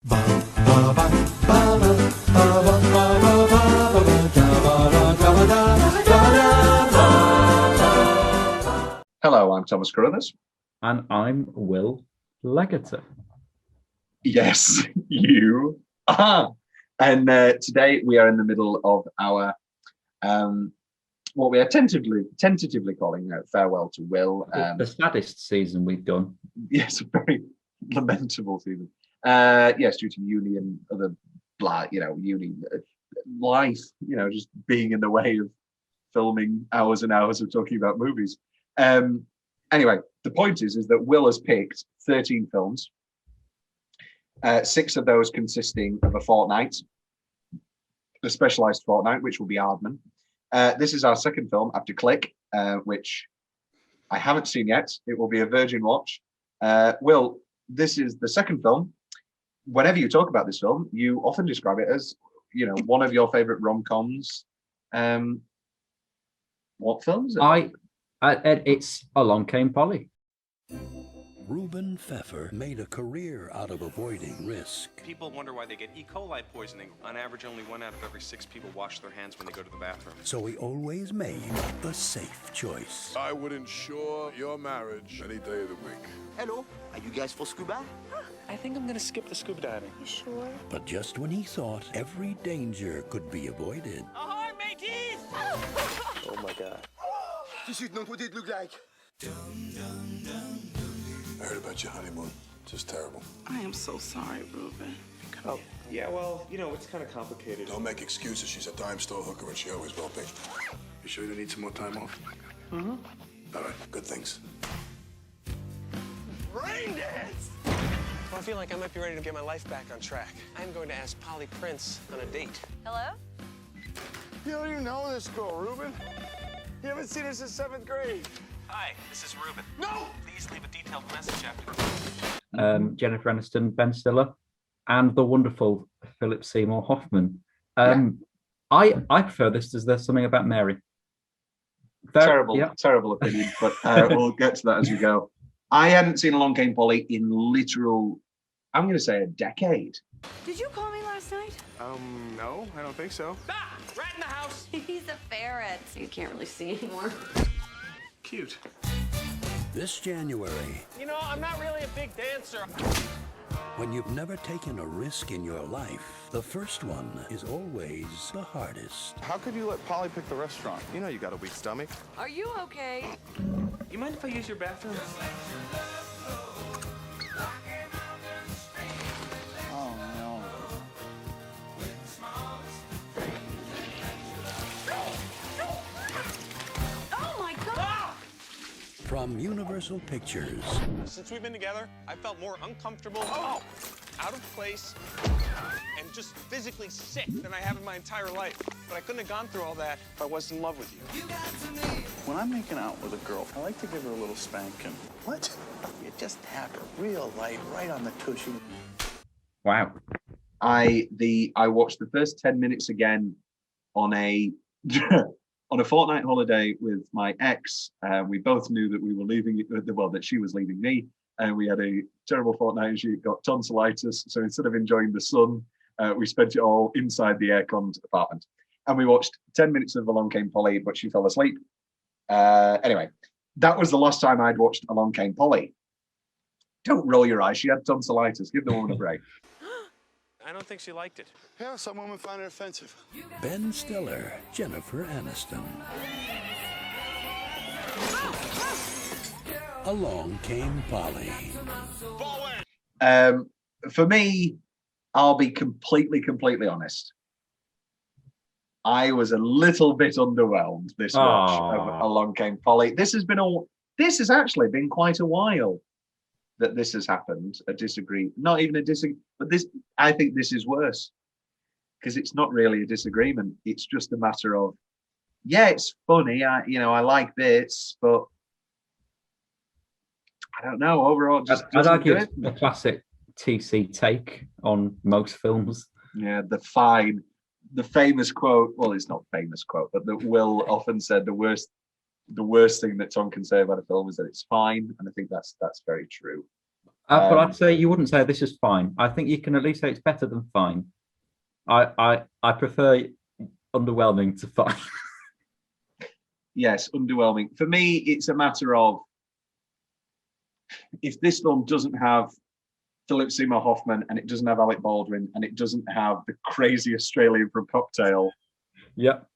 Hello, I'm Thomas Carruthers. And I'm Will Leggetter. Yes, you are. And today we are in the middle of our, what we are tentatively calling Farewell to Will. The saddest season we've done. Yes, a very lamentable season. Yes, due to uni and other uni life, just being in the way of filming hours and hours of talking about movies. Anyway, the point is that Will has picked 13 films, 6 of those consisting of a fortnight, a specialized fortnight, which will be Aardman. This is our second film after Click, which I haven't seen yet. It will be a virgin watch. Will, this is the second film. Whenever you talk about this film, you often describe it as, one of your favorite rom-coms. What film is it? It's Along Came Polly. Ruben Pfeffer made a career out of avoiding risk. People wonder why they get E. coli poisoning. On average, only 1 out of every 6 people wash their hands when they go to the bathroom. So he always made the safe choice. I would ensure your marriage any day of the week. Hello, are you guys for scuba? I think I'm gonna skip the scuba diving. You sure? But just when he thought every danger could be avoided. Ahoy, mateys! Oh my god. What did it look like? I heard about your honeymoon. Just terrible. I am so sorry, Ruben. Oh, yeah, well, it's kind of complicated. Don't make excuses. She's a dime store hooker and she always will be. You sure you need some more time off? Mm-hmm. All right, good things. Rain dance! Well, I feel like I might be ready to get my life back on track. I'm going to ask Polly Prince on a date. Hello? You don't even know this girl, Ruben. You haven't seen her since 7th grade. Hi, this is Ruben. No! Please leave a detailed message after. Jennifer Aniston, Ben Stiller, and the wonderful Philip Seymour Hoffman. I prefer this as There's Something About Mary. Terrible opinion, but we'll get to that as we go. I hadn't seen Along Came Polly in literal, I'm going to say a decade. Did you call me last night? No, I don't think so. Ah! Rat in the house! He's a ferret. You can't really see anymore. Cute. This January, I'm not really a big dancer. when you've never taken a risk in your life, the first one is always the hardest. How could you let Polly pick the restaurant? You know you got a weak stomach. Are you okay? You mind if I use your bathroom? Oh, no. Oh my God! From Universal Pictures, Since we've been together, I felt more uncomfortable, out of place, and just physically sick than I have in my entire life. But I couldn't have gone through all that if I wasn't in love with you. When I'm making out with a girl, I like to give her a little spanking. What? You just tap her real light right on the tushy. Wow. I watched the first 10 minutes again on a on a fortnight holiday with my ex. We both knew that we were leaving, that she was leaving me, and we had a terrible fortnight and she got tonsillitis. So instead of enjoying the sun, we spent it all inside the air-conned apartment. And we watched 10 minutes of Along Came Polly, but she fell asleep. Anyway, that was the last time I'd watched Along Came Polly. Don't roll your eyes. She had tonsillitis. Give the woman a break. I don't think she liked it. Yeah, some women find it offensive. Ben Stiller, Jennifer Aniston. Along Came Polly. For me, I'll be completely honest. I was a little bit underwhelmed this watch of Along Came Polly. This has actually been quite a while that this has happened. Not even a disagree, but I think this is worse because it's not really a disagreement. It's just a matter of, it's funny. I like bits, but I don't know. Overall, I'd argue it's the classic TC take on most films. Yeah, the famous quote. Well, it's not a famous quote, but that Will often said the worst thing that Tom can say about a film is that it's fine, and I think that's very true. But I'd say you wouldn't say this is fine. I think you can at least say it's better than fine. I prefer underwhelming to fine. Yes, underwhelming. For me, it's a matter of if this film doesn't have Philip Seymour Hoffman and it doesn't have Alec Baldwin and it doesn't have the crazy Australian from Cocktail. Yep.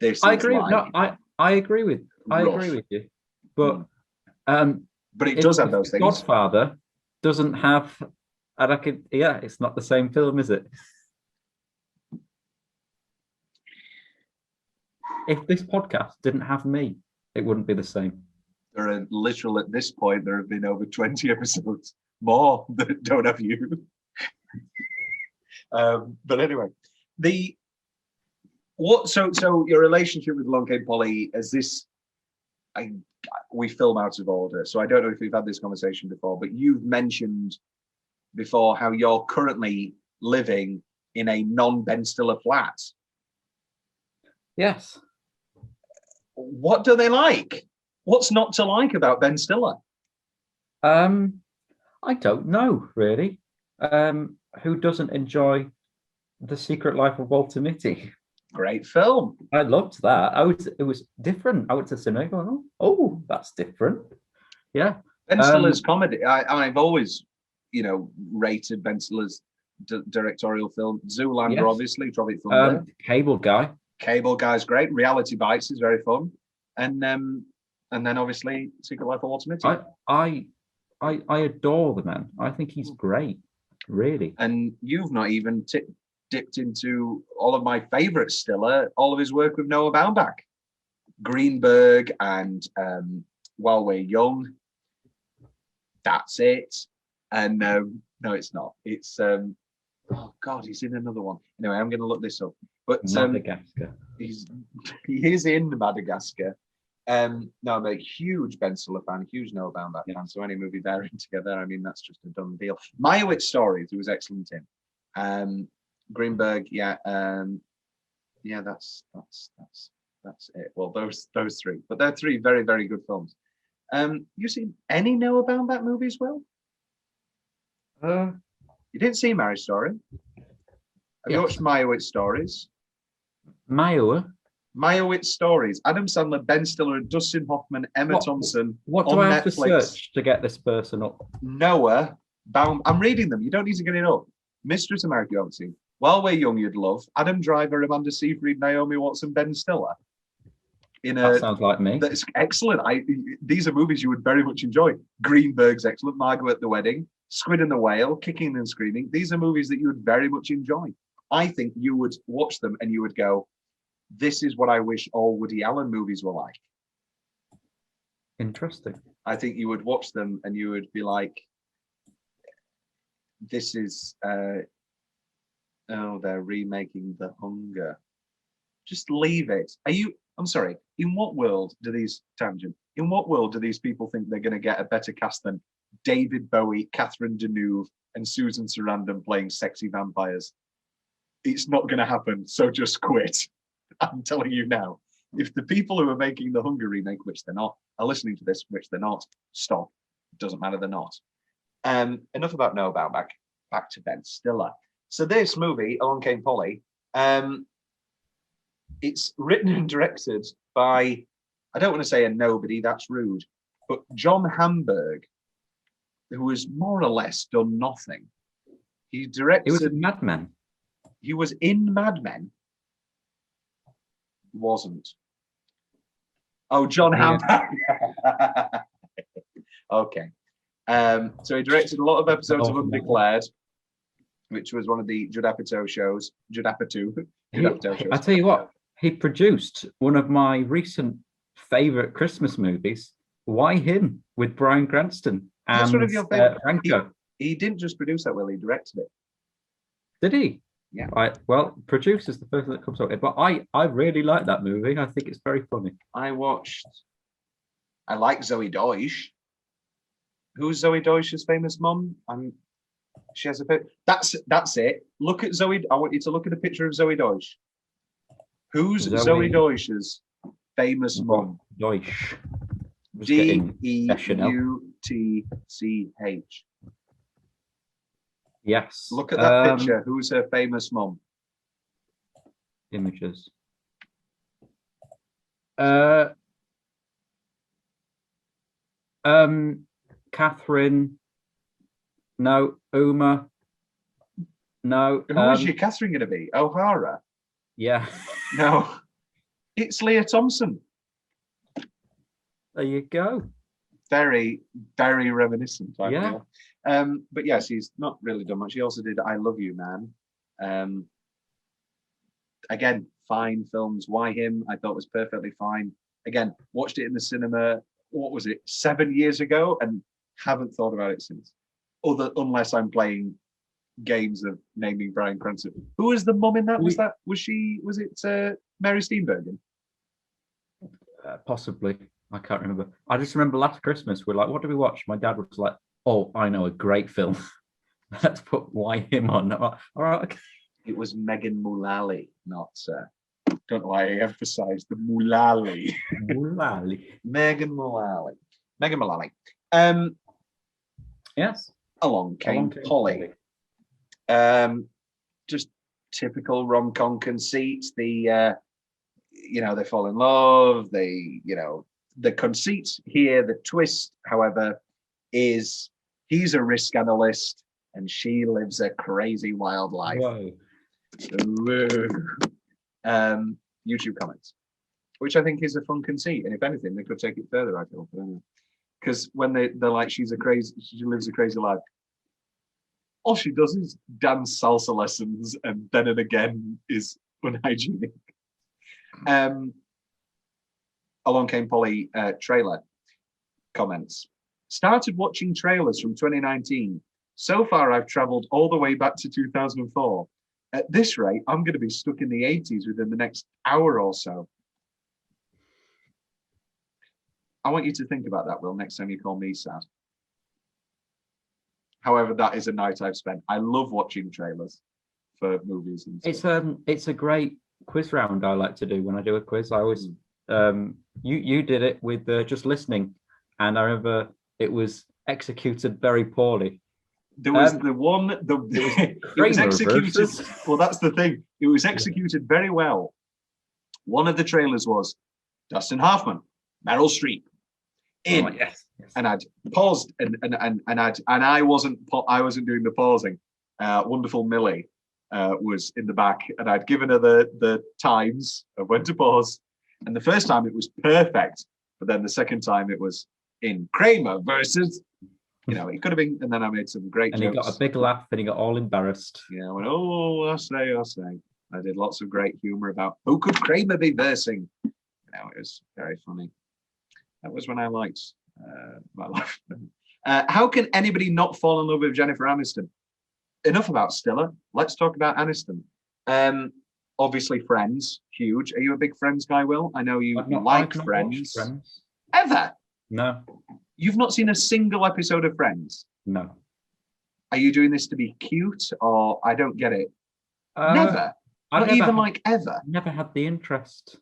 This I is agree. like No, I agree with you. But it does have those things. Godfather doesn't have it's not the same film, is it? If this podcast didn't have me, it wouldn't be the same. There are literal at this point, there have been over 20 episodes more that don't have you. But anyway, so your relationship with Long Came Polly, as this, we film out of order. So I don't know if we've had this conversation before, but you've mentioned before how you're currently living in a non-Ben Stiller flat. Yes. What do they like? What's not to like about Ben Stiller? I don't know really. Who doesn't enjoy The Secret Life of Walter Mitty? Great film. I loved that. It was different. I went to the cinema going, oh, that's different. Yeah. Ben Stiller's comedy. I've always, rated Ben Stiller's directorial film. Zoolander, yes. Obviously, Tropic Thunder. Cable Guy. Cable Guy's great. Reality Bites is very fun. And then obviously Secret Life of Walter Mitty. I adore the man. I think he's great, really. And you've not even dipped into all of my favourite Stiller, all of his work with Noah Baumbach, Greenberg, and While We're Young. That's it. And no, it's not. It's oh God, he's in another one. Anyway, I'm going to look this up. But Madagascar. He is in Madagascar. No, I'm a huge Ben Stiller fan, huge Noah Baumbach fan. So any movie they're in together, I mean, that's just a done deal. Meyerowitz Stories, who was excellent in. Greenberg, that's it. Well, those three, but they're three very, very good films. You seen any Noah Baumbach movies, Will? You didn't see Marriage Story. Have you watched Meyerowitz Stories? Meyerowitz Stories. Adam Sandler, Ben Stiller, Dustin Hoffman, Emma Thompson. What do I have Netflix. To search to get this person up? Noah Baum. I'm reading them. You don't need to get it up. Mistress America, you haven't seen. While We're Young, you'd love. Adam Driver, Amanda Seyfried, Naomi Watts, and Ben Stiller. That sounds like me. That's excellent. These are movies you would very much enjoy. Greenberg's excellent. Margot at the Wedding. Squid and the Whale. Kicking and Screaming. These are movies that you would very much enjoy. I think you would watch them and you would go, this is what I wish all Woody Allen movies were like. Interesting. I think you would watch them and you would be like, this is, they're remaking The Hunger. Just leave it. I'm sorry, in what world do these people think they're going to get a better cast than David Bowie, Catherine Deneuve, and Susan Sarandon playing sexy vampires? It's not going to happen, so just quit. I'm telling you now. If the people who are making the Hunger remake, which they're not, are listening to this, which they're not, stop. It doesn't matter, they're not. Enough about Noah Baumbach. Back to Ben Stiller. So this movie, Along Came Polly, it's written and directed by, I don't want to say a nobody, that's rude, but John Hamburg, who has more or less done nothing. He directed... He was in Mad Men. He was in Mad Men. Wasn't. Oh, John Hamburg. Okay. So he directed a lot of episodes of Undeclared, which was one of the Judd Apatow shows. Judd Apatow shows. I tell you what, he produced one of my recent favourite Christmas movies, Why Him, with Bryan Cranston and That's one of your favourite. Franco. He didn't just produce that, Will. He directed it. Did he? Yeah. Well, produce is the first that comes up. But I really like that movie. I think it's very funny. I like Zoe Deutsch. Who's Zoe Deutsch's famous mum? She has a bit. That's it. Look at Zoe. I want you to look at a picture of Zoe Deutsch. Who's Zoe Deutsch's famous mum? Deutsch. Just getting Deutch. Yes. Look at that picture. Who's her famous mum? Images. Catherine. No. Uma. No. Who is your Catherine going to be? O'Hara? Yeah. No. It's Leah Thompson. There you go. Very, very reminiscent. I Yeah. feel. But yes, he's not really done much. He also did I Love You, Man. Again, fine films. Why Him? I thought was perfectly fine. Again, watched it in the cinema, what was it, 7 years ago, and haven't thought about it since. Unless I'm playing games of naming Bryan Cranston. Who was the mum in that? Was it Mary Steenburgen? Possibly. I can't remember. I just remember last Christmas, we're like, what do we watch? My dad was like, oh, I know a great film. Let's put Why Him on. All right, okay. It was Megan Mullally, not don't know why I emphasised the Mullally. Megan Mullally. Yes. Along came Polly. Just typical rom-com conceits. They fall in love. The conceit here, the twist, however, is he's a risk analyst and she lives a crazy wild life. Whoa. YouTube comments, which I think is a fun conceit, and if anything, they could take it further. I feel, because when they're like, she lives a crazy life. All she does is dance salsa lessons, and then and again is unhygienic. Along Came Polly trailer comments. Started watching trailers from 2019. So far, I've traveled all the way back to 2004. At this rate, I'm going to be stuck in the 80s within the next hour or so. I want you to think about that, Will, next time you call me sad. However, that is a night I've spent. I love watching trailers for movies. And stuff. It's a great quiz round I like to do when I do a quiz. I always you did it with just listening, and I remember it was executed very poorly. There was it was executed. Well, that's the thing. It was executed very well. One of the trailers was Dustin Hoffman, Meryl Streep, yes. And I'd paused and I wasn't doing the pausing. Wonderful Millie was in the back, and I'd given her the times of when to pause. And the first time it was perfect, but then the second time it was in Kramer versus. It could have been, and then I made some great jokes. And he got a big laugh, and he got all embarrassed. Yeah, I went, I say. I did lots of great humour about who could Kramer be versing. It was very funny. That was when I liked my life. How can anybody not fall in love with Jennifer Aniston? Enough about Stiller. Let's talk about Aniston. Obviously, Friends, huge. Are you a big Friends guy, Will? I know you like Friends. Ever? No. You've not seen a single episode of Friends? No. Are you doing this to be cute, or I don't get it? Never. Not even like ever. Never had the interest.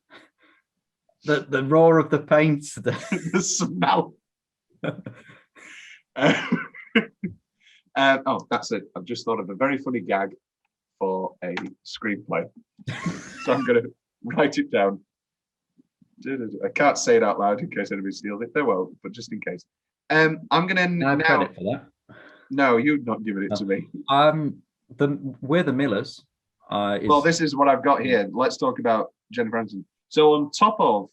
The roar of the paint, the smell. That's it. I've just thought of a very funny gag for a screenplay, so I'm going to write it down. I can't say it out loud in case anybody steals it. They won't, but just in case. I'm gonna now. Credit for that. No, you've not given it to me. We're the Millers. Well, this is what I've got here. Let's talk about Jennifer Aniston. So on top of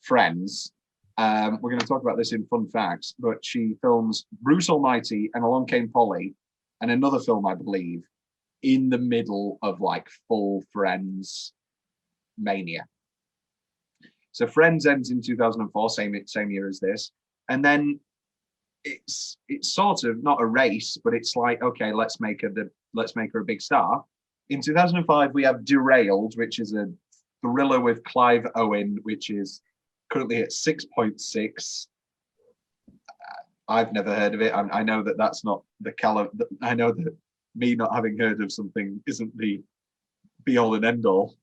Friends, we're going to talk about this in fun facts, but she films Bruce Almighty and Along Came Polly, and another film, I believe, in the middle of like full Friends mania. So Friends ends in 2004, same year as this, and then it's sort of not a race, but it's like, okay, let's make her a big star. In 2005, we have Derailed, which is a thriller with Clive Owen, which is currently at 6.6. I've never heard of it. I know that that's not the caliber. I know that me not having heard of something isn't the be all and end all,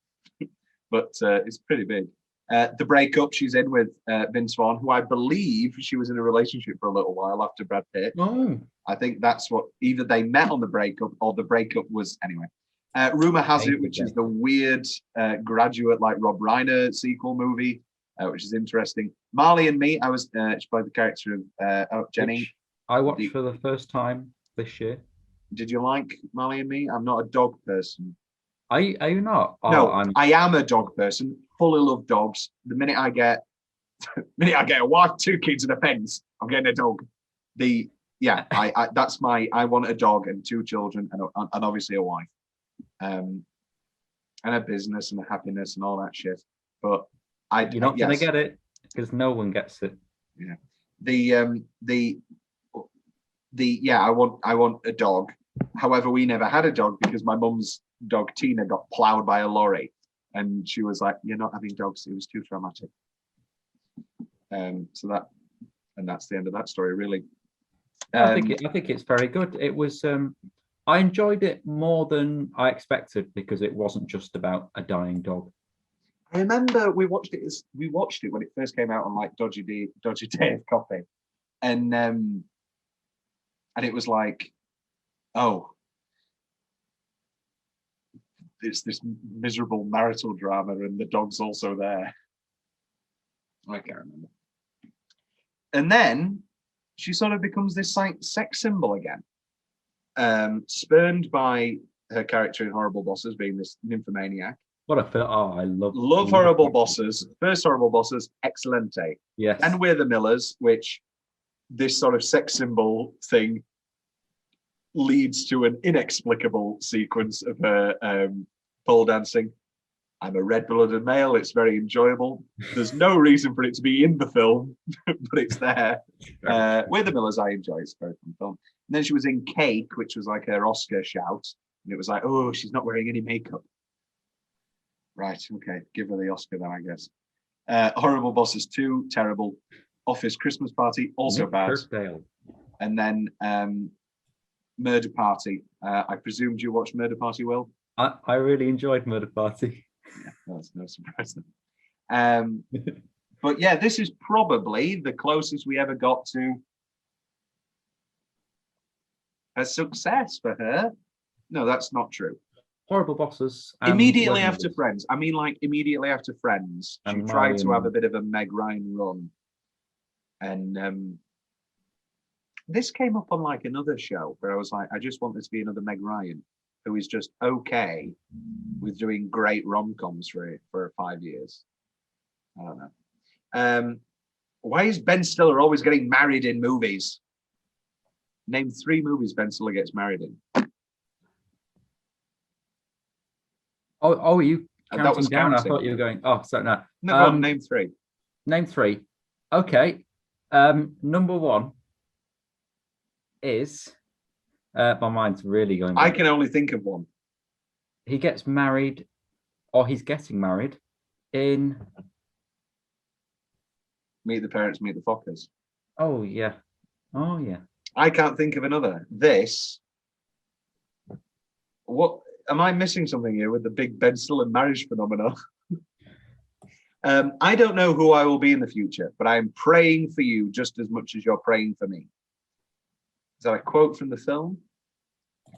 but it's pretty big. The breakup she's in with Vince Vaughn, who I believe she was in a relationship for a little while after Brad Pitt. Oh, I think that's what, either they met on the breakup or the breakup was, anyway. Rumor Has It, which is the weird graduate like Rob Reiner sequel movie, which is interesting. Marley and Me, she played the character of Jenny. which I watched for the first time this year. Did you like Marley and Me? I'm not a dog person. Are you not? No, I'm I am a dog person. Fully love dogs. The minute I get a wife, 2 kids, and a fence, I'm getting a dog. I want a dog and 2 children and obviously a wife, and a business and a happiness and all that shit. But you're not gonna get it because no one gets it. Yeah. I want a dog. However, we never had a dog because my mum's dog Tina got plowed by a lorry, and she was like, "You're not having dogs. It was too traumatic." That's the end of that story, really. I think it's very good. It was. I enjoyed it more than I expected because it wasn't just about a dying dog. I remember we watched it when it first came out on like Dodgy Day of Coffee, and it was like, oh, it's this miserable marital drama, and the dog's also there. I can't remember. And then she sort of becomes this like sex symbol again, spurned by her character in Horrible Bosses being this nymphomaniac. What a film! Oh, I love Horrible Bosses. First Horrible Bosses, excelente. Yes. And We're the Millers, which this sort of sex symbol thing leads to an inexplicable sequence of her pole dancing. I'm a red-blooded male. It's very enjoyable. There's no reason for it to be in the film, but it's there. We're the Millers, I enjoy. It's a very fun film. And then she was in Cake, which was like her Oscar shout. And it was like, oh, she's not wearing any makeup. Right, okay. Give her the Oscar then, I guess. Horrible Bosses 2, terrible. Office Christmas Party, also bad. Kirkdale. And then Murder Party. I presumed you watched Murder Party, Will? I really enjoyed Murder Party. Yeah, that's no surprise then. But yeah, this is probably the closest we ever got to a success for her. No, that's not true. Horrible Bosses. Immediately after Friends. I mean, like immediately after Friends, she tried to have a bit of a Meg Ryan run. And this came up on like another show where I was like, I just want this to be another Meg Ryan, who is just okay with doing great rom-coms for 5 years. I don't know. Why is Ben Stiller always getting married in movies? Name 3 movies Ben Stiller gets married in. Oh, you counting that was down? counting. I thought you were going. Oh, so no. No, name 3. Name 3. Okay. Number 1 is my mind's really going. I can only think of one. He gets married, or he's getting married in Meet the Parents, Meet the Fockers. Oh yeah. I can't think of another. What am I missing something here with the big Ben Stiller marriage phenomenon? I don't know who I will be in the future, but I'm praying for you just as much as you're praying for me. Is that a quote from the film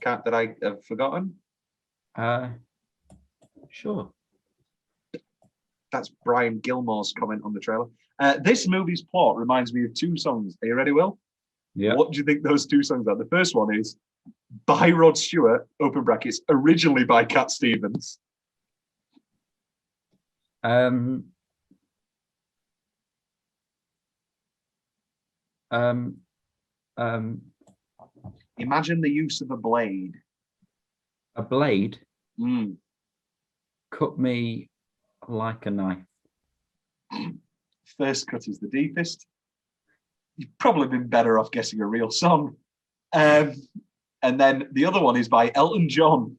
that I have forgotten? Sure. That's Brian Gilmore's comment on the trailer. This movie's plot reminds me of 2 songs. Are you ready, Will? Yeah. What do you think those 2 songs are? The first one is by Rod Stewart, open brackets, originally by Cat Stevens. Imagine the use of a blade. A blade Mm. cut me like a knife. First cut is the deepest. You've probably been better off guessing a real song. And then the other one is by Elton John.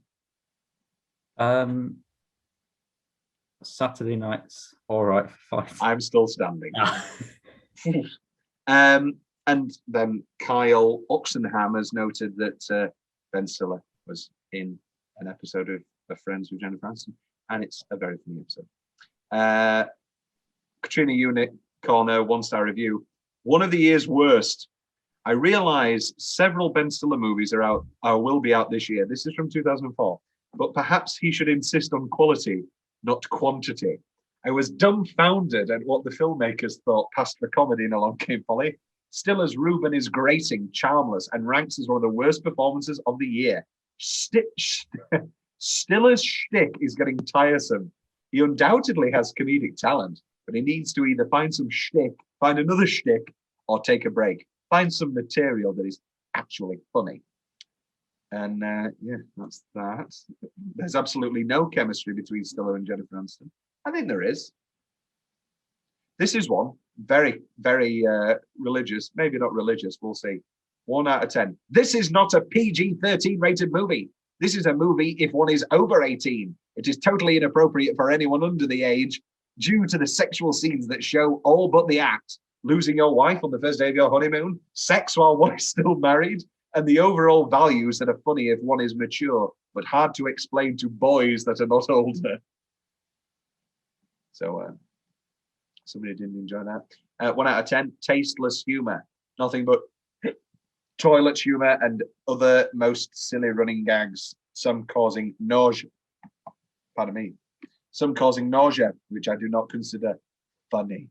Saturday nights, all right, fight. I'm Still Standing. And then Kyle Oxenham has noted that Ben Stiller was in an episode of Friends with Jennifer Aniston, and it's a very funny episode. Katrina Unit Corner 1-star review. One of the year's worst. I realize several Ben Stiller movies are out or will be out this year. This is from 2004. But perhaps he should insist on quality, not quantity. I was dumbfounded at what the filmmakers thought passed for comedy in Along Came Polly. Stiller's Reuben is grating, charmless, and ranks as one of the worst performances of the year. Stiller's shtick is getting tiresome. He undoubtedly has comedic talent, but he needs to either find another shtick, or take a break. Find some material that is actually funny. And yeah, that's that. There's absolutely no chemistry between Stiller and Jennifer Aniston. I think there is. This is one very, very religious. Maybe not religious. We'll see. 1 out of 10. This is not a PG-13 rated movie. This is a movie if one is over 18. It is totally inappropriate for anyone under the age due to the sexual scenes that show all but the act. Losing your wife on the first day of your honeymoon, sex while one is still married, and the overall values that are funny if one is mature, but hard to explain to boys that are not older. So somebody didn't enjoy that. 1 out of 10, tasteless humor. Nothing but toilet humor and other most silly running gags, some causing nausea. Pardon me. Some causing nausea, which I do not consider funny.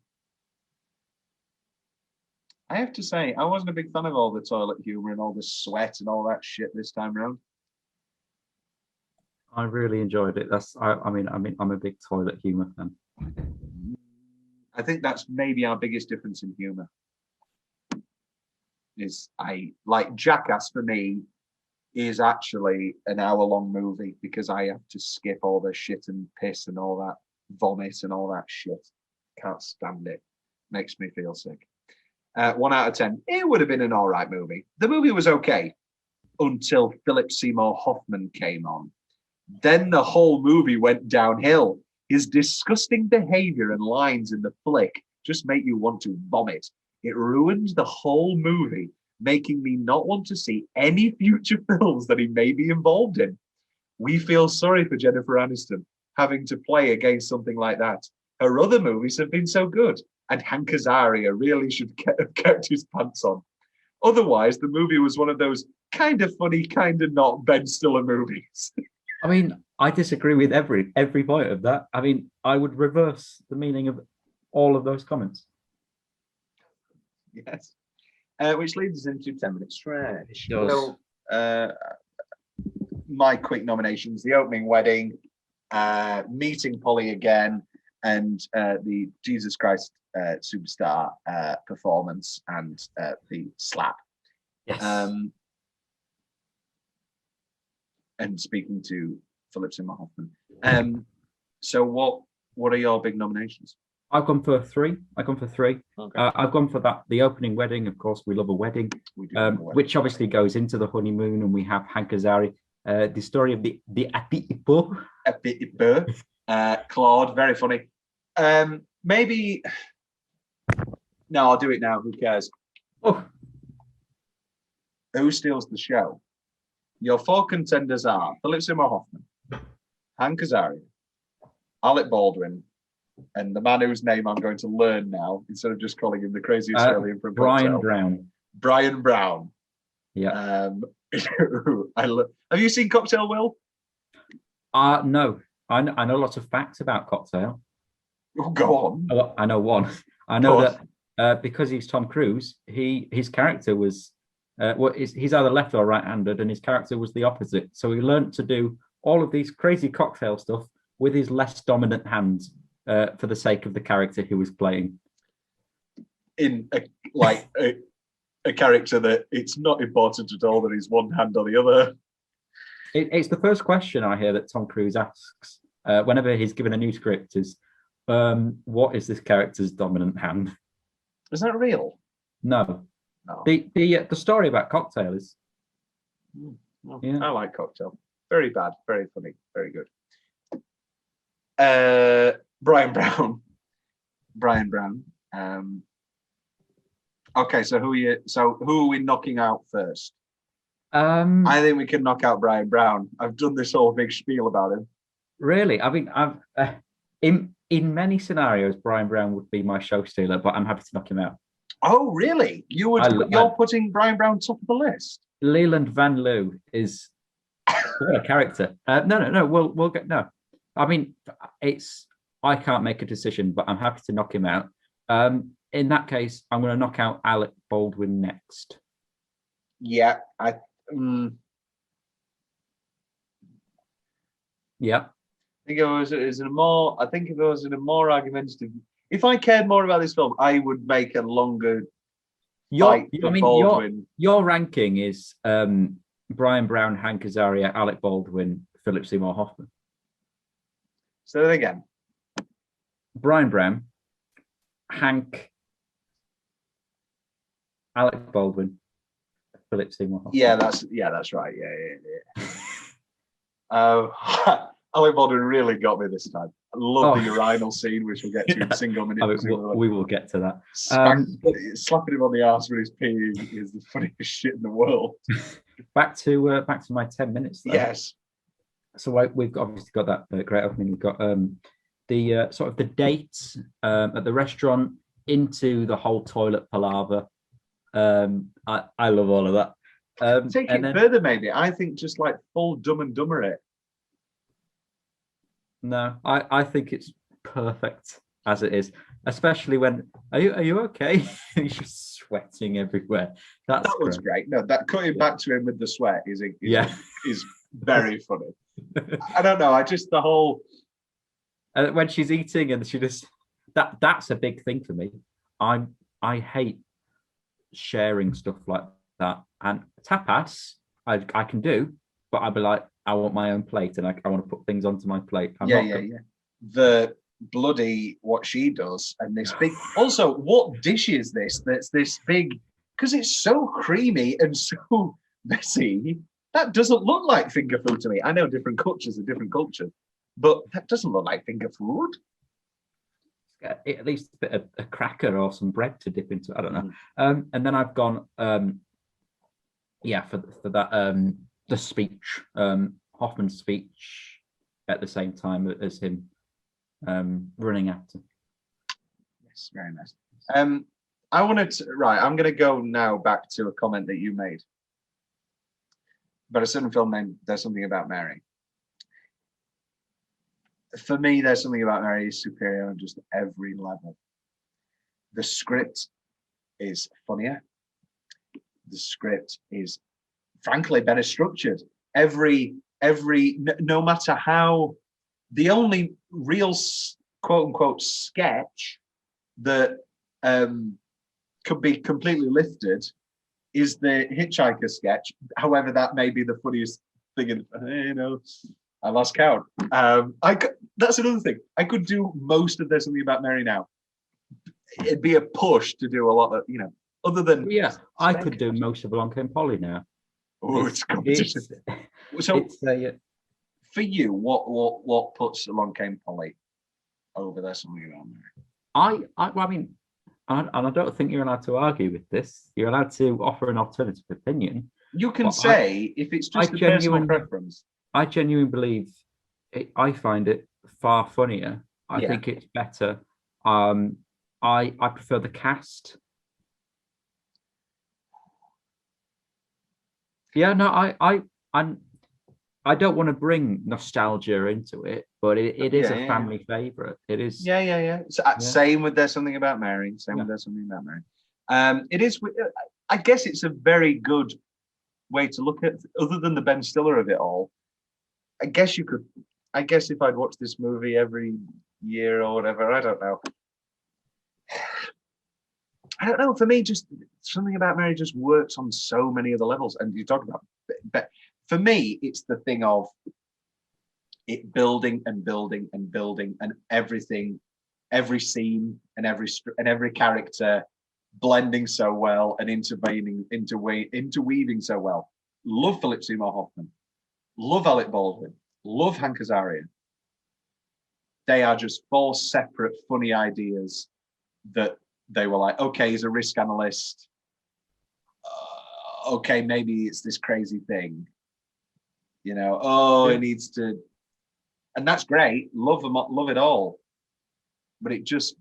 I have to say, I wasn't a big fan of all the toilet humor and all the sweat and all that shit this time around. I really enjoyed it. I'm a big toilet humor fan. I think that's maybe our biggest difference in humor. Is I like Jackass for me is actually an hour-long movie because I have to skip all the shit and piss and all that vomit and all that shit. Can't stand it. Makes me feel sick. 1 out of 10. It would have been an all right movie. The movie was okay until Philip Seymour Hoffman came on. Then the whole movie went downhill. His disgusting behavior and lines in the flick just make you want to vomit. It ruined the whole movie, making me not want to see any future films that he may be involved in. We feel sorry for Jennifer Aniston having to play against something like that. Her other movies have been so good, and Hank Azaria really should have kept his pants on. Otherwise, the movie was one of those kind of funny, kind of not Ben Stiller movies. I mean, I disagree with every point of that. I mean, I would reverse the meaning of all of those comments. Yes. Which leads us into 10 minutes stretch. Does. So, my quick nominations: The Opening Wedding, Meeting Polly Again, and the Jesus Christ Superstar performance, and the slap. Yes. And speaking to Philip Seymour Hoffman. So what are your big nominations? I've gone for 3. Okay. I've gone for that. The Opening Wedding, of course, we love a wedding, which obviously goes into the honeymoon, and we have Hank Azaria. The story of the Apipo. Claude, very funny. Maybe. No, I'll do it now. Who cares? Oh. Who steals the show? Your 4 contenders are Philip Seymour Hoffman, Hank Azaria, Alec Baldwin, and the man whose name I'm going to learn now instead of just calling him the crazy Australian from Brian Brown. Brian Brown. Yeah. Have you seen Cocktail, Will? No. I know lots of facts about Cocktail. Oh, go on. I know one. I know that because he's Tom Cruise, his character was he's either left or right-handed, and his character was the opposite. So he learned to do all of these crazy cocktail stuff with his less dominant hands for the sake of the character he was playing. In a character that it's not important at all that he's one hand or the other. It's the first question I hear that Tom Cruise asks whenever he's given a new script is, what is this character's dominant hand? Is that real? No. No. The story about Cocktail is. Yeah. I like Cocktail. Very bad, very funny, very good. Brian Brown. Okay, so who are we knocking out first? I think we can knock out Brian Brown. I've done this whole big spiel about him. Really? I mean, in many scenarios, Brian Brown would be my show stealer, but I'm happy to knock him out. Oh, really? You're putting Brian Brown top of the list? Leland Van Loo is what a character. No. We'll get no. I mean, I can't make a decision, but I'm happy to knock him out. In that case, I'm going to knock out Alec Baldwin next. Yeah, Yeah. I think if it was in a more argumentative, if I cared more about this film, I would make a longer fight for Baldwin. Your ranking is Brian Brown, Hank Azaria, Alec Baldwin, Philip Seymour Hoffman. Say that again. Brian Brown, Hank, Alec Baldwin, Philip Seymour Hoffman. Yeah, that's right. Yeah. Alec Baldwin really got me this time. I love the urinal scene, which we'll get to in single minutes. We will get to that. Slapping him on the arse when he's peeing is the funniest shit in the world. Back to my 10 minutes. Though. Yes. So we've obviously got that great opening. We've got the sort of the dates at the restaurant into the whole toilet palaver. I love all of that. Take it further, maybe. I think just like full Dumb and Dumber it. No, I think it's perfect as it is, especially when are you okay? He's just sweating everywhere. That was great. No, that cutting back to him with the sweat is very funny. I don't know. The whole when she's eating and she just that's a big thing for me. I hate sharing stuff like that, and tapas I can do, but I'd be like, I want my own plate and I want to put things onto my plate. Yeah. The bloody what she does and this big. Also, what dish is this? That's this big because it's so creamy and so messy. That doesn't look like finger food to me. I know different cultures are different cultures, but that doesn't look like finger food. At least a bit of a cracker or some bread to dip into. I don't know. And then I've gone, for that. The speech, Hoffman's speech at the same time as him running after. Yes, very nice. I'm going to go now back to a comment that you made about a certain film named There's Something About Mary. For me, There's Something About Mary is superior on just every level. The script is funnier. The script is frankly better structured. No matter how, the only real quote unquote sketch that could be completely lifted is the hitchhiker sketch. However, that may be the funniest thing I lost count. That's another thing. I could do most of There's Something About Mary now. It'd be a push to do a lot of, other than I could do most of Along Came Polly now. Oh, it's competition. So, for you, what puts Along Came Polly over There's Something About Mary? I mean, and I don't think you're allowed to argue with this. You're allowed to offer an alternative opinion. You can say if it's just a personal preference. I genuinely believe I find it far funnier. I think it's better. I prefer the cast. Yeah, no, I don't want to bring nostalgia into it, but it is a family favorite. It is. Yeah. Same with There's Something About Mary. With There's Something About Mary. It is. I guess it's a very good way to look at, other than the Ben Stiller of it all. I guess if I'd watch this movie every year or whatever, I don't know. For me, just Something About Mary just works on so many other levels. And you talk about, but for me, it's the thing of it building and building and building, and everything, every scene and every character blending so well and interweaving so well. Love Philip Seymour Hoffman. Love Alec Baldwin. Love Hank Azaria. They are just four separate funny ideas that they were like, okay, he's a risk analyst. Okay, maybe it's this crazy thing. He needs to, and that's great. Love them, love it all. but it just,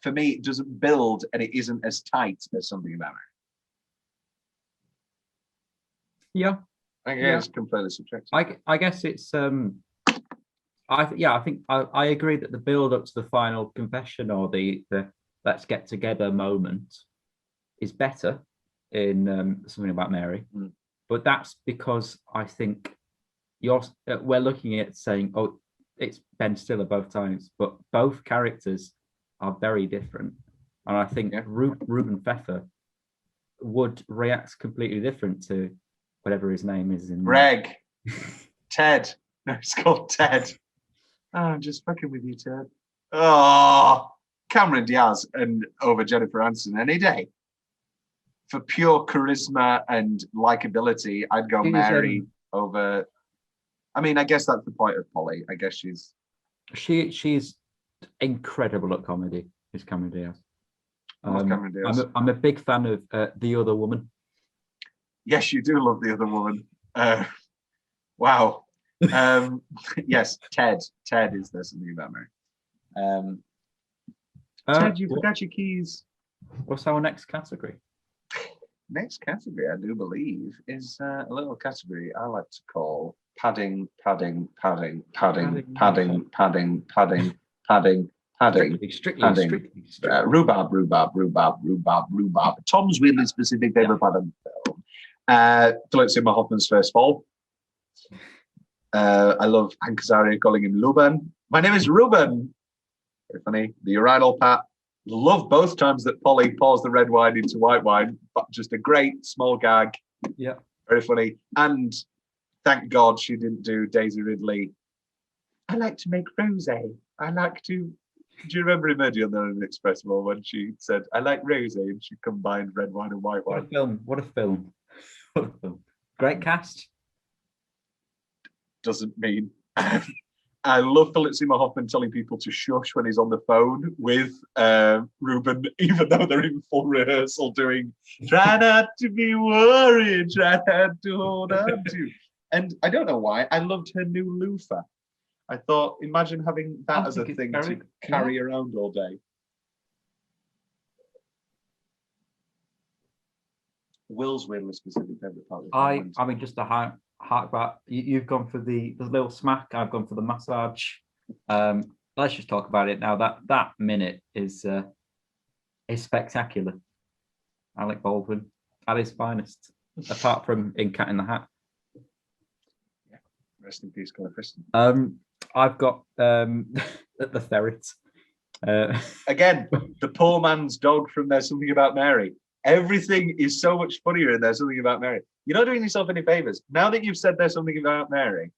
for me, it doesn't build, and it isn't as tight as Something About Mary. Yeah, I guess completely subjective. I guess it's I think I agree that the build up to the final confession or the let's get together moment is better in Something About Mary, but that's because I think we're looking at saying, oh, it's Ben Stiller both times, but both characters are very different, and I think Ruben Pfeffer would react completely different to whatever his name is in Greg. Ted. No, it's called Ted. Oh, I'm just fucking with you, Ted. Oh, Cameron Diaz and over Jennifer Aniston any day. For pure charisma and likability, I'd go Mary over. I mean, I guess that's the point of Polly. I guess she's incredible at comedy. Is Cameron Diaz. Cameron Diaz. I'm a big fan of The Other Woman. Yes, you do love The Other Woman. Wow. Yes, Ted. Ted is there Something About Mary. Ted, you forgot your keys. What's our next category? Next category, I do believe, is a little category I like to call padding. Strictly. Rhubarb. Tom's weirdly specific favorite pattern film. Philip Seymour Hoffman's First Fall. I love Hank Azaria calling him Luban. My name is Ruben. Very funny. The urinal pat. Love both times that Polly pours the red wine into white wine, but just a great small gag. Yeah. Very funny. And thank God she didn't do Daisy Ridley. I like to make rosé. I like to. Do you remember Emoji on the Inexpressible when she said, I like rosé, and she combined red wine and white wine? What a film. Great cast. Doesn't mean. I love Philip Seymour Hoffman telling people to shush when he's on the phone with Ruben, even though they're in full rehearsal doing, try not to be worried, try not to hold on to. And I don't know why, I loved her new loofah. I thought, imagine having that as a thing to carry around all day. Will's weirdly specific favorite part. I mean, just to hark back, you've gone for the little smack. I've gone for the massage. Let's just talk about it now. That minute is spectacular. Alec Baldwin at his finest, apart from in Cat in the Hat. Yeah. Rest in peace, Colin Kristen. I've got the ferret. Again, the poor man's dog from There's Something About Mary. Everything is so much funnier in There's Something About Mary. You're not doing yourself any favors. Now that you've said There's Something About Mary,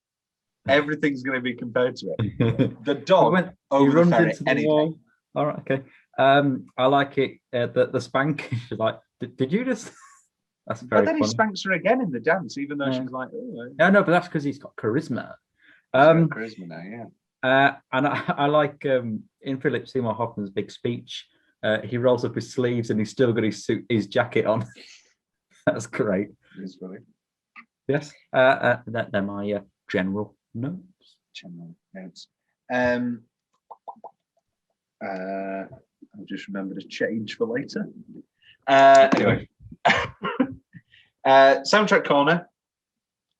everything's going to be compared to it. The dog over the ferret. The wall. All right, okay. I like it. The spank. She's like, did you just? That's very. But then funny. He spanks her again in the dance, even though she's like, oh. No, but that's because he's got charisma. Charisma now, yeah. And I like in Philip Seymour Hoffman's big speech. He rolls up his sleeves and he's still got his jacket on. That's great. It's funny. Yes. They're my general notes. General notes. I'll just remember to change for later. Anyway. Soundtrack corner.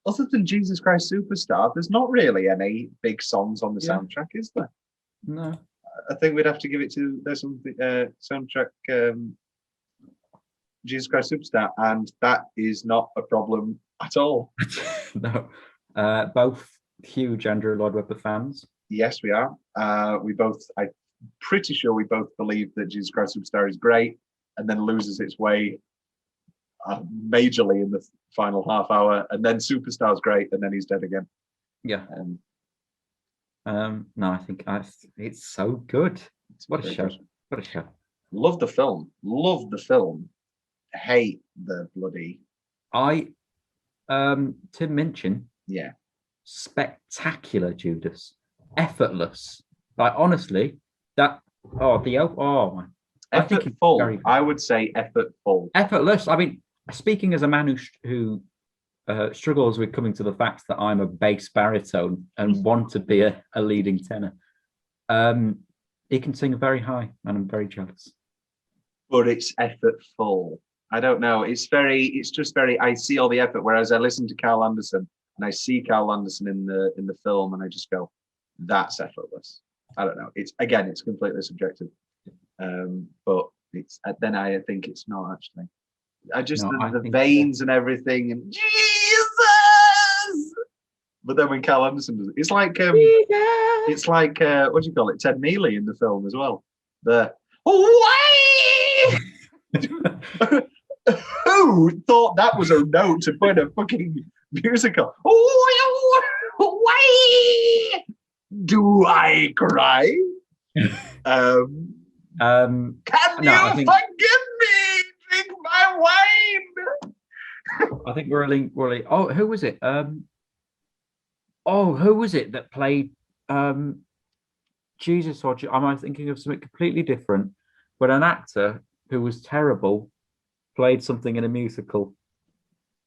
Other than Jesus Christ Superstar, there's not really any big songs on the soundtrack, is there? No. I think we'd have to give it to there's something soundtrack Jesus Christ Superstar, and that is not a problem at all. No. Both huge Andrew Lloyd Webber fans. Yes, we are. I'm pretty sure we both believe that Jesus Christ Superstar is great and then loses its way majorly in the final half hour, and then Superstar's great and then he's dead again. Yeah. No, I think it's so good. What a show. What a show. Love the film. Love the film. Hate the bloody. Tim Minchin. Yeah. Spectacular Judas. Effortless. Like honestly, that man. Effortful. I would say effortful. Effortless. I mean, speaking as a man who struggles with coming to the fact that I'm a bass baritone and want to be a leading tenor. he can sing very high, and I'm very jealous. But it's effortful. I don't know. It's just very. I see all the effort. Whereas I listen to Carl Anderson and I see Carl Anderson in the film, and I just go, that's effortless. I don't know. It's completely subjective. But it's then I think it's not actually. The veins and everything and Jesus. But then when Carl Anderson does it, it's like what do you call it? Ted Neely in the film as well. Who thought that was a note to put in a fucking musical? Why do I cry? Can you forgive me? Drink my wine. I think we're oh, who was it? Who was it that played Jesus? Or am I thinking of something completely different? But an actor who was terrible played something in a musical.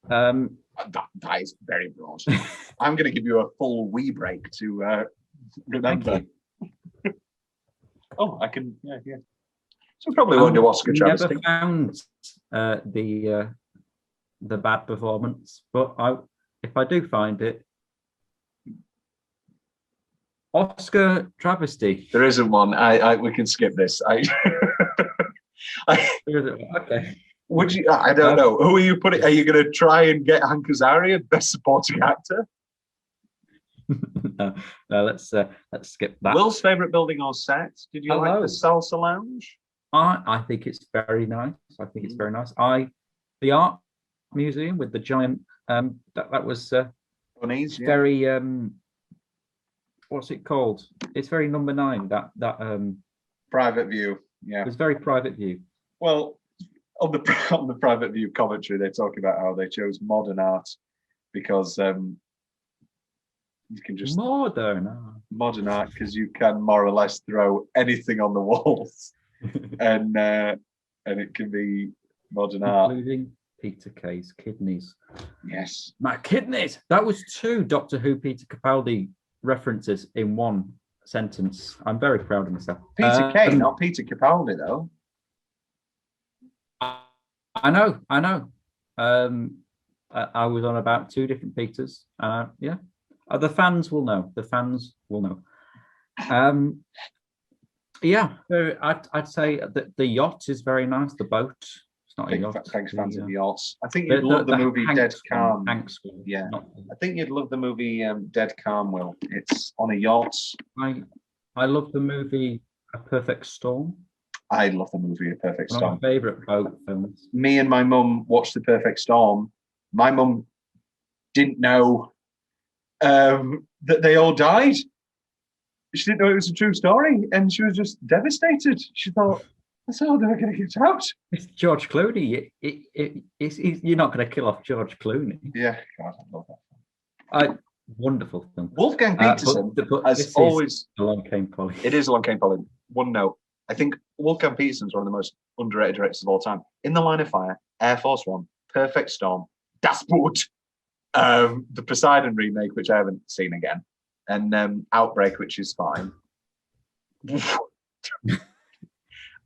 That is very broad. I'm going to give you a full wee break to remember. Oh, I can. Yeah. So probably won't do Oscar travesty. Never found the bad performance, but if I do find it, Oscar travesty. There isn't one. We can skip this. Okay. Would you? I don't know. Who are you putting? Are you going to try and get Hank Azaria best supporting actor? No, let's skip that. Will's favorite building or set? Did you like the Salsa Lounge? I think it's very nice. It's very nice. The art museum with the giant that was Bunnies, very what's it called? It's very number 9. That private view. Yeah, it was very private view. Well, on the private view commentary, they talk about how they chose modern art because you can just modern art because you can more or less throw anything on the walls, and it can be modern art, including Peter Kay's kidneys. Yes, my kidneys. That was 2 Doctor Who Peter Capaldi references in one sentence. I'm very proud of myself. Peter Kay, not Peter Capaldi, though. I know. I was on about 2 different Peters. Yeah. The fans will know. Yeah, I'd say that the yacht is very nice. The boat. It's not a yacht. Thanks, fans of the yachts. I think you'd love the movie Dead Calm. Yeah, I think you'd love the movie Dead Calm. Will it's on a yacht. I love the movie A Perfect Storm. I love the movie A Perfect Storm. One of my favourite boat films. Me and my mum watched The Perfect Storm. My mum didn't know that they all died. She didn't know it was a true story, and she was just devastated. She thought, "That's how they're going to get out." It's George Clooney. You're not going to kill off George Clooney. Yeah, God, I love that. Wonderful film. Wolfgang Petersen, as always. Along Came Polly. It is Along Came Polly. One note. I think Wolfgang Petersen's one of the most underrated directors of all time. In the Line of Fire, Air Force One, Perfect Storm, Das Boot, the Poseidon remake, which I haven't seen again, and Outbreak, which is fine.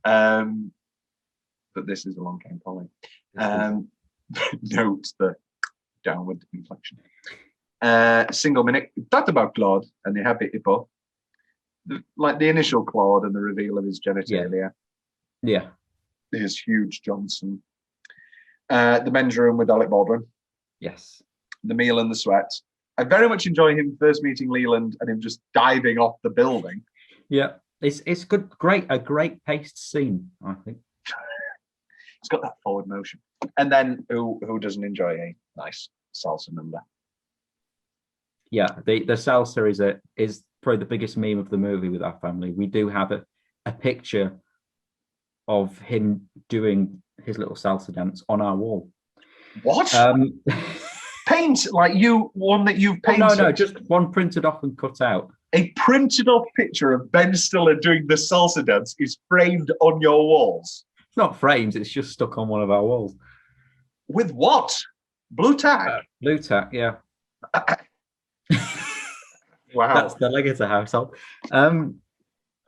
But this is Along Came Polly. Note the downward inflection. Single minute. That about Claude and the Happy Hippo. Like the initial Claude and the reveal of his genitalia. Yeah. His huge Johnson. The men's room with Alec Baldwin. Yes. The meal and the sweat. I very much enjoy him first meeting Leland and him just diving off the building. Yeah. It's good, a great paced scene, I think. It's got that forward motion. And then who doesn't enjoy a nice salsa number? Yeah, the salsa is probably the biggest meme of the movie with our family. We do have a picture of him doing his little salsa dance on our wall. What? Paint like one that you've painted? Oh, no, just one printed off and cut out. A printed off picture of Ben Stiller doing the salsa dance is framed on your walls. It's not framed, it's just stuck on one of our walls. With what? Blue tack? Blue tack, yeah. Wow. That's the Leggetter household.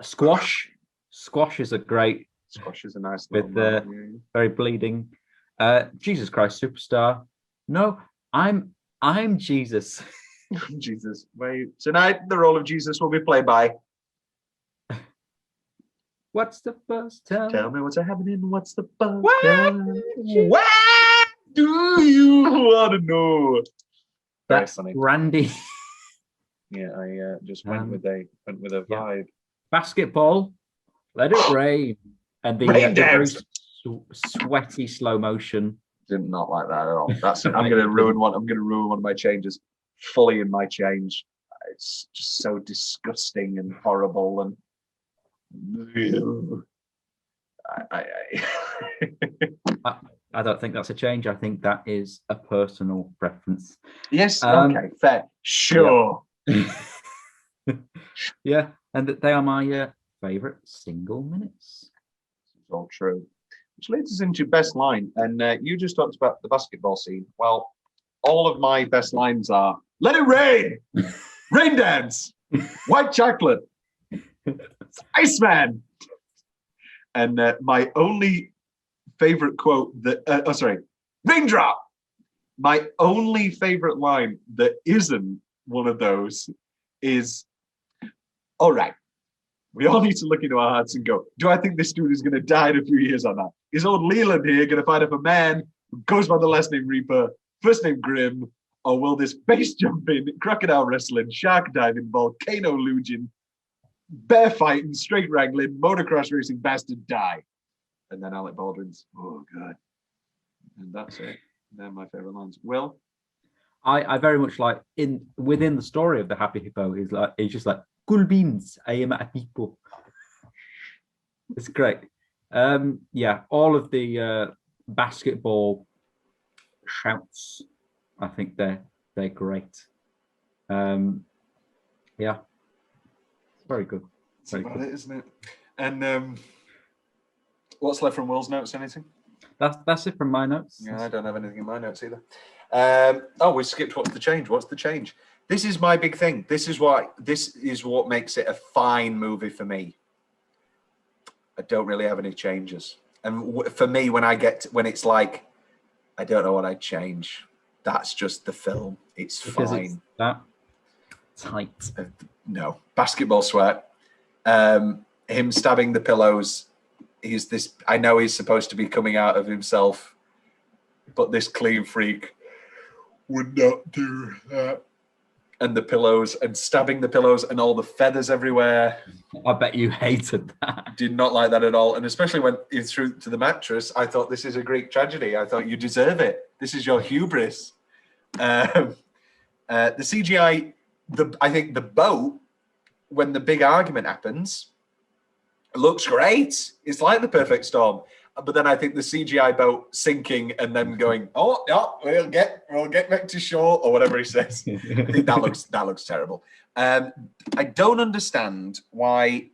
Squash Squashes are great. Squash is a nice with little very bleeding. Jesus Christ Superstar. No, I'm Jesus. Jesus. Wait. Tonight, the role of Jesus will be played by. What's the buzz? Tell me what's happening. What's the buzz? What do you want to know? That's funny. Randy. Yeah, I just went with a vibe. Basketball. Let it rain. And the Rain very dance. sweaty slow motion. Did not like that at all. That's I'm going to ruin one. I'm going to ruin one of my changes. Fully in my change. It's just so disgusting and horrible and. I don't think that's a change. I think that is a personal preference. Yes. Okay. Fair. Sure. Yeah, and they are my favorite single minutes. It's all true. Which leads us into best line, and you just talked about the basketball scene. Well, all of my best lines are "Let it rain," "Rain dance," "White chocolate," "Iceman," and my only favorite quote that "Raindrop." My only favorite line that isn't one of those is, "All right, we all need to look into our hearts and go, do I think this dude is going to die in a few years or not? Is old Leland here going to find up a man who goes by the last name Reaper, first name Grim, or will this base jumping, crocodile wrestling, shark diving, volcano luging, bear fighting, straight wrangling, motocross racing bastard die?" And then Alec Baldwin's, "Oh, God." And that's it. They're my favorite lines. Will? I very much like within the story of the Happy Hippo he's just like, "Cool beans, I am a people." It's great. Yeah, all of the basketball shouts, I think they're great. Yeah, very good. That's about it, isn't it? And what's left from Will's notes? Anything? That's it from my notes. Yeah, I don't have anything in my notes either. We skipped what's the change. What's the change? This is my big thing. This is what makes it a fine movie for me. I don't really have any changes. And for me, when it's like, I don't know what I'd change. That's just the film. It's because fine. It's that tight. No. Basketball sweat. Him stabbing the pillows. I know he's supposed to be coming out of himself, but this clean freak would not do that. And the pillows, and stabbing the pillows, and all the feathers everywhere. I bet you hated that. Did not like that at all. And especially when he threw to the mattress, I thought, this is a Greek tragedy. I thought, you deserve it. This is your hubris. The CGI, I think the boat, when the big argument happens, it looks great. It's like the perfect storm. But then I think the CGI boat sinking and then going, "Oh no, we'll get back to shore," or whatever he says. I think that looks terrible. I don't understand why,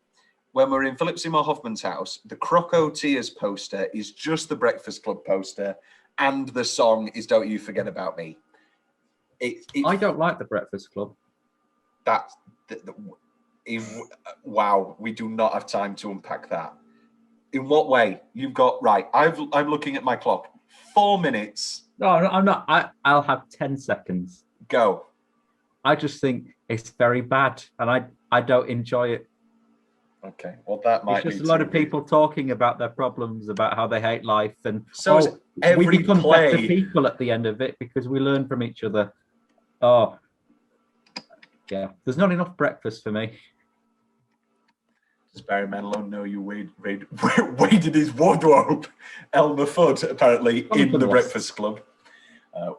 when we're in Philip Seymour Hoffman's house, the Croco Tears poster is just the Breakfast Club poster, and the song is "Don't You Forget About Me." I don't like the Breakfast Club. Wow, we do not have time to unpack that. In what way? You've got right. I'm looking at my clock. 4 minutes. No, I'm not. I'll have 10 seconds. Go. I just think it's very bad, and I don't enjoy it. Okay. Well, that might. It's just a lot of people talking about their problems, about how they hate life, and so every we become play. better people at the end of it because we learn from each other. Oh, yeah. There's not enough breakfast for me. Does Barry Manilow know you waded his wardrobe? Elmer Fudd, apparently, in the Breakfast Club.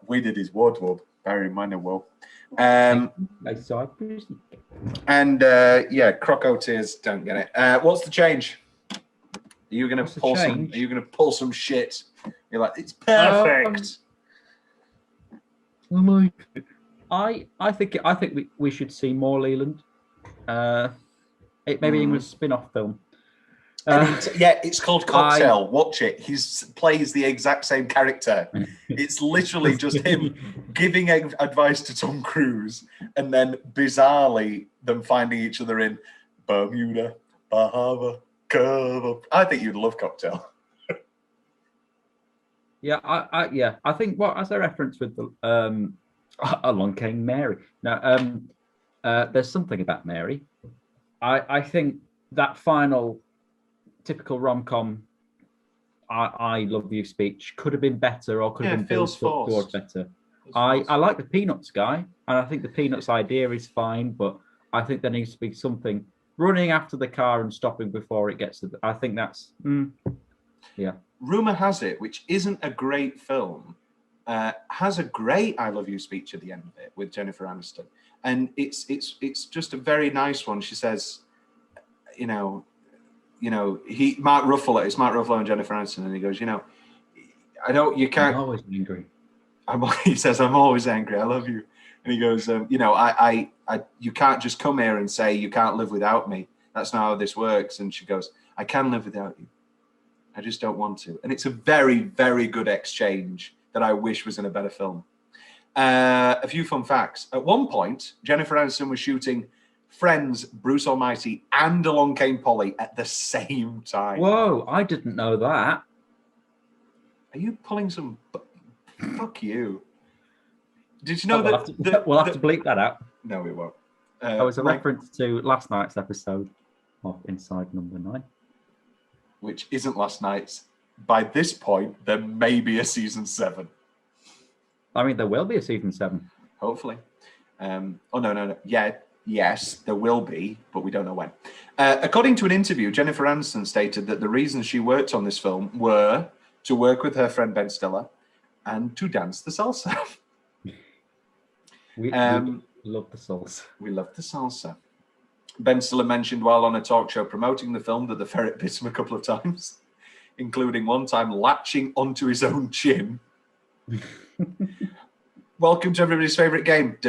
Waded his wardrobe. Barry Manilow. And Croco Tears, don't get it. What's the change? Are you going to pull some shit? You're like, it's perfect. I think we should see more Leland. Maybe even a spin-off film. It's called Cocktail. Watch it. He plays the exact same character. It's literally just him giving advice to Tom Cruise, and then bizarrely them finding each other in Bermuda, Bahama, Come up. I think you'd love Cocktail. Yeah, I think as a reference with the Along Came Mary. Now, there's something about Mary. I think that final typical rom-com I love you speech could have been better, or could have been feels built up towards forced. better. I like the Peanuts guy, and I think the Peanuts idea is fine, but I think there needs to be something running after the car and stopping before it gets to I think that's yeah. Rumor has it, which isn't a great film, has a great "I love you" speech at the end of it with Jennifer Aniston, and it's just a very nice one. She says, Mark Ruffalo, it's Mark Ruffalo and Jennifer Aniston, and he goes, I know you can't. I'm always angry. He says, I'm always angry. I love you. And he goes, you can't just come here and say you can't live without me. That's not how this works. And she goes, I can live without you. I just don't want to. And it's a very, very good exchange that I wish was in a better film. A few fun facts. At one point, Jennifer Aniston was shooting Friends, Bruce Almighty, and Along Came Polly at the same time. Whoa, I didn't know that. Are you pulling some... Fuck you. Did you know We'll have to bleep that out. No, we won't. That was a reference to last night's episode of Inside Number 9. Which isn't last night's. By this point, there may be a season 7. I mean, there will be a season 7. Hopefully. No. Yeah, yes, there will be, but we don't know when. According to an interview, Jennifer Aniston stated that the reasons she worked on this film were to work with her friend Ben Stiller and to dance the salsa. We love the salsa. We love the salsa. Ben Stiller mentioned while on a talk show promoting the film that the ferret bit him a couple of times, including one time latching onto his own chin. Welcome to everybody's favorite game.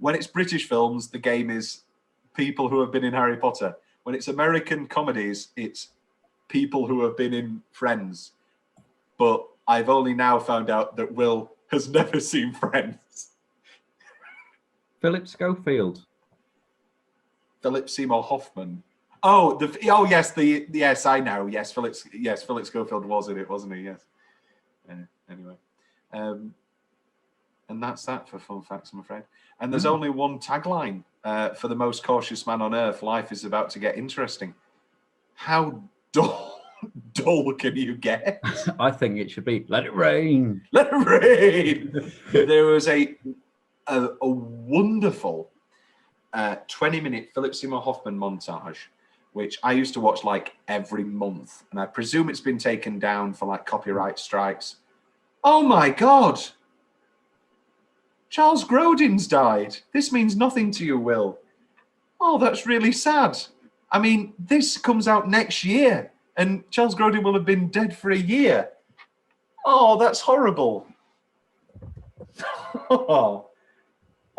When it's British films, the game is people who have been in Harry Potter. When it's American comedies, it's people who have been in Friends. But I've only now found out that Will has never seen Friends. Philip Schofield. Philip Seymour Hoffman. Yes, I know. Yes, Philip Schofield was in it, wasn't he? Yes. Anyway, and that's that for fun facts, I'm afraid. And there's only one tagline for the most cautious man on earth: life is about to get interesting. How dull can you get? I think it should be "Let it rain." Let it rain. There was a wonderful 20-minute Philip Seymour Hoffman montage, which I used to watch like every month, and I presume it's been taken down for like copyright strikes. Oh my God! Charles Grodin's died. This means nothing to you, Will. Oh, that's really sad. I mean, this comes out next year, and Charles Grodin will have been dead for a year. Oh, that's horrible.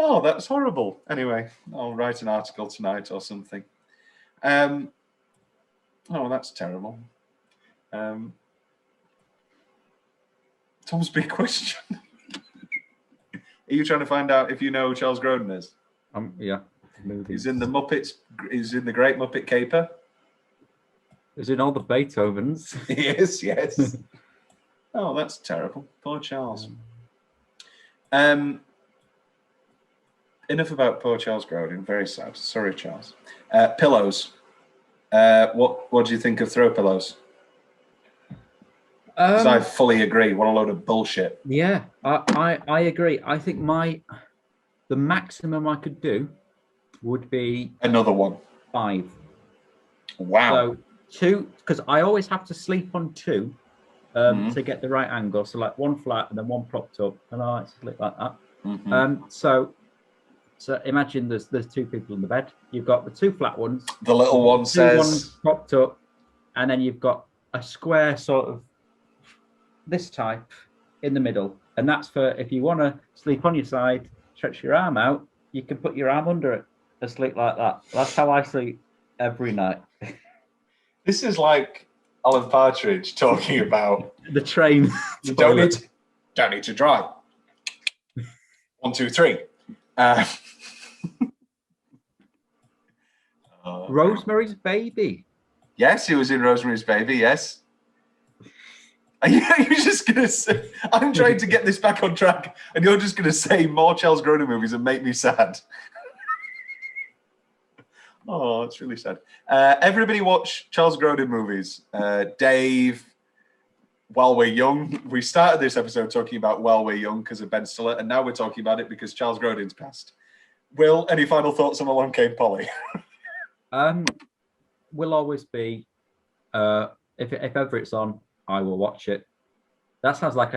Oh, that's horrible. Anyway, I'll write an article tonight or something. Oh, that's terrible. Tom's big question. Are you trying to find out if you know who Charles Grodin is? Yeah. Movies. He's in the Muppets. He's in the Great Muppet Caper. He's in all the Beethovens. He is, yes. Oh, that's terrible. Poor Charles. Enough about poor Charles Grodin. Very sad. Sorry, Charles. Pillows. What do you think of throw pillows? Because I fully agree. What a load of bullshit. Yeah, I agree. I think the maximum I could do would be another one. 5. Wow. So 2, because I always have to sleep on 2 to get the right angle. So like 1 flat and then 1 propped up, and I like to sleep like that. So imagine there's 2 people in the bed. You've got the 2 flat ones. The little one says ones propped up, and then you've got a square sort of this type in the middle, and that's for if you want to sleep on your side, stretch your arm out, you can put your arm under it and sleep like that. That's how I sleep every night. This is like Alan Partridge talking about the train. You don't need to drive. 1, 2, 3. Rosemary's Baby. Yes, he was in Rosemary's Baby. Yes. Are you just gonna say? I'm trying to get this back on track, and you're just gonna say more Charles Grodin movies and make me sad. Oh, it's really sad. Everybody watch Charles Grodin movies. Dave, While We're Young. We started this episode talking about While We're Young because of Ben Stiller, and now we're talking about it because Charles Grodin's passed. Will, any final thoughts on Along Came Polly? Will always be. If ever it's on, I will watch it. That sounds like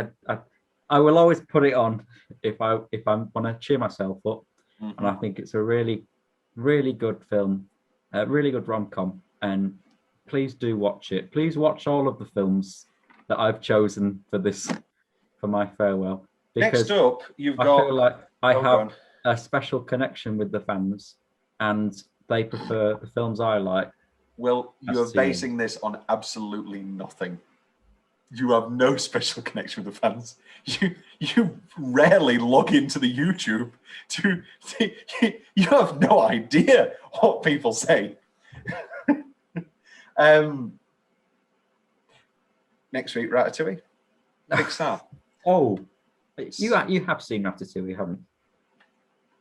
I will always put it on if I want to cheer myself up. Mm-hmm. And I think it's a really, really good film, really good rom-com. And please do watch it. Please watch all of the films that I've chosen for my farewell. Next up, I feel like I have a special connection with the fans, and they prefer the films I like. Will, you're basing this on absolutely nothing. You have no special connection with the fans. You rarely log into the YouTube you have no idea what people say. Next week, Ratatouille. Pixar. Oh, you have seen Ratatouille, haven't you?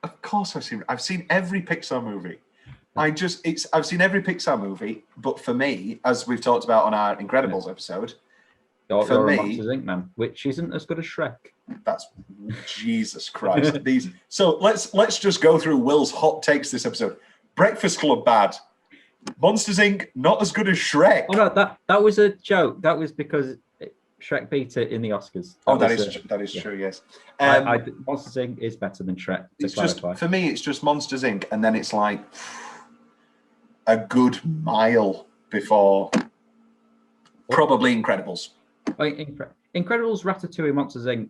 Of course I've seen every Pixar movie. I've seen every Pixar movie, but for me, as we've talked about on our Incredibles episode, for me, Monsters Inc. man, which isn't as good as Shrek. That's Jesus Christ. So let's just go through Will's hot takes this episode. Breakfast Club bad. Monsters Inc. not as good as Shrek. Oh no, that was a joke. That was because Shrek beat it in the Oscars. That is true. Yes. Monsters Inc. is better than Shrek. For me, it's just Monsters Inc. and then it's like a good mile before probably Incredibles. Incredibles, Ratatouille, Monsters Inc.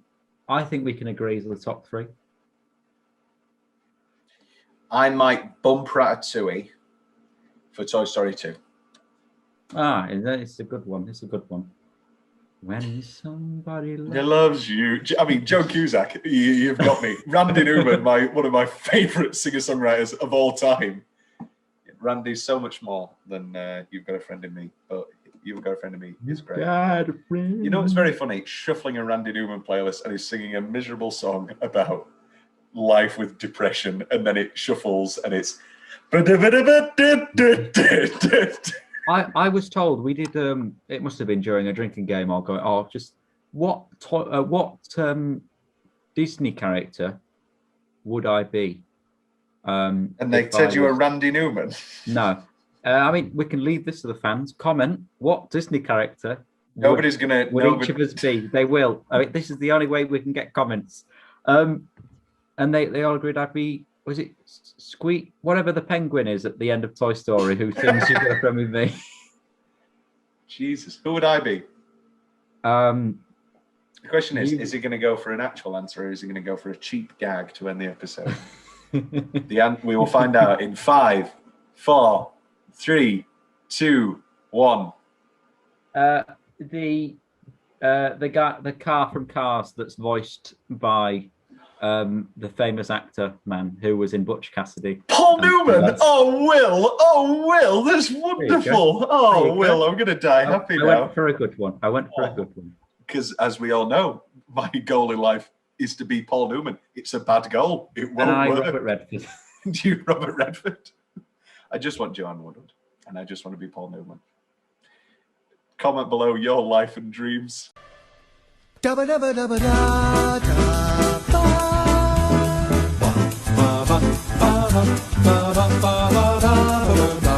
I think we can agree is the top three. I might bump Ratatouille for Toy Story 2. It's a good one. It's a good one. When somebody loves you. I mean, Joe Cusack, you've got me. Randy Newman, one of my favourite singer-songwriters of all time. Randy's so much more than You've Got a Friend in Me, but You've Got a Friend in Me is great. You know what's very funny? Shuffling a Randy Newman playlist and he's singing a miserable song about life with depression, and then it shuffles and it's... I was told we did. It must have been during a drinking game. I'll go. Just what Disney character would I be? And they said you were Randy Newman. No, I mean we can leave this to the fans. Comment what Disney character. Nobody's each of us be? They will. I mean, this is the only way we can get comments. And they all agreed I'd be. Was it Squeak? Whatever the penguin is at the end of Toy Story, who sings "You Got a Friend with Me." Jesus, who would I be? The question is he going to go for an actual answer, or is he going to go for a cheap gag to end the episode? We will find out in 5, 4, 3, 2, 1. The car from Cars that's voiced by the famous actor man who was in Butch Cassidy. Paul Newman! Oh, Will! That's wonderful! Oh, Will, I'm going to die happy now. I went for a good one. Because as we all know, my goal in life is to be Paul Newman. It's a bad goal. It won't work. Robert Redford. You, Robert Redford? I just want Joanne Woodward, and I just want to be Paul Newman. Comment below your life and dreams. Dabba dabba dabba da da. Ba ba ba ba ba ba ba ba ba ba.